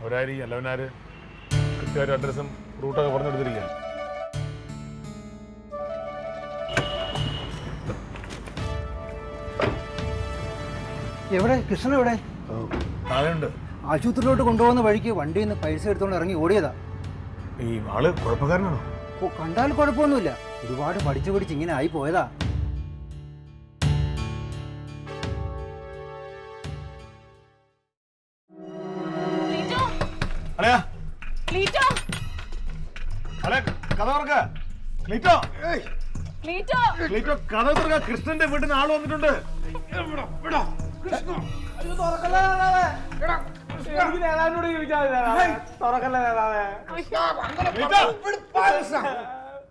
അവരായിരിക്കും അല്ലവനാര് കൃത്യമായിട്ട് അഡ്രസ്സും റൂട്ടൊക്കെ പറഞ്ഞെടുത്തിരിക്കുക. എവിടെ കൃഷ്ണൻ എവിടെ? താഴെയുണ്ട്. ആശുപത്രിയിലോട്ട് കൊണ്ടുപോകുന്ന വഴിക്ക് വണ്ടിയിൽ നിന്ന് പൈസ എടുത്തോണ്ട് ഇറങ്ങി ഓടിയതാ. ഈ ആള് കുഴപ്പക്കാരനാണോ? ഓ, കണ്ടാൽ കുഴപ്പമൊന്നുമില്ല. ഒരുപാട് പഠിച്ച് ഇങ്ങനെ ആയി പോയതാ. കൃഷ്ണന്റെ വീട്ടിൽ നിന്ന് ആള് വന്നിട്ടുണ്ട്.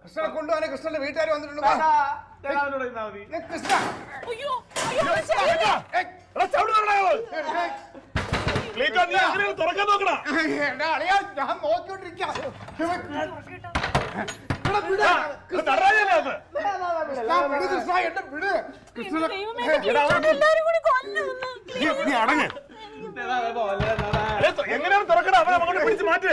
കൃഷ്ണനെ കൊണ്ടുപോകാൻ കൃഷ്ണന്റെ വീട്ടുകാർ വന്നിട്ടുണ്ട്. ഞാൻ നോക്കിക്കൊണ്ടിരിക്കാം. എങ്ങനെയാണ് തുറക്കണം? അവൻ അങ്ങോട്ട് പിടിച്ച് മാറ്റ്.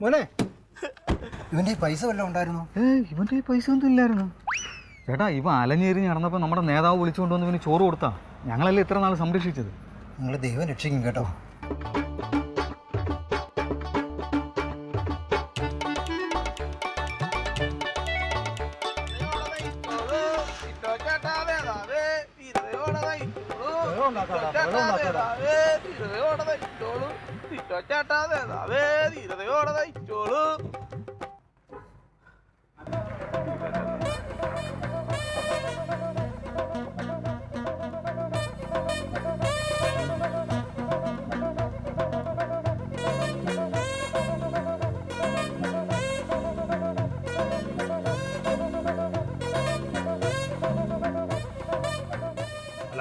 മോനെ, ഇവന്റെ പൈസ വല്ലതും ഉണ്ടായിരുന്നു? ഇവന്റെ പൈസ ഒന്നും ഇല്ലായിരുന്നു ചേട്ടാ. ഇവ അലഞ്ഞേരിഞ്ഞ് നടന്നപ്പോൾ നമ്മുടെ നേതാവ് വിളിച്ചുകൊണ്ട് വന്ന് ഇവന് ചോറ് കൊടുത്താ. ഞങ്ങളല്ലേ ഇത്ര നാൾ സംരക്ഷിച്ചത്. നിങ്ങൾ ദൈവം രക്ഷിക്കും കേട്ടോ.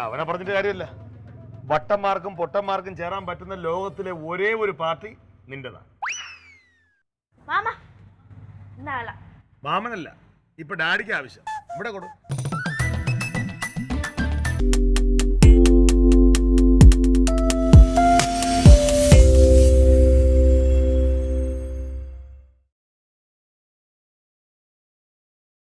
അവനെ പറഞ്ഞിട്ട് കാര്യമില്ല. വട്ടന്മാർക്കും പൊട്ടന്മാർക്കും ചേരാൻ പറ്റുന്ന ലോകത്തിലെ ഒരേ ഒരു പാർട്ടി നിന്റെതാണ്. മാമനല്ല, ഇപ്പൊ ഡാഡിക്ക് ആവശ്യം. ഇവിടെ കൊടു.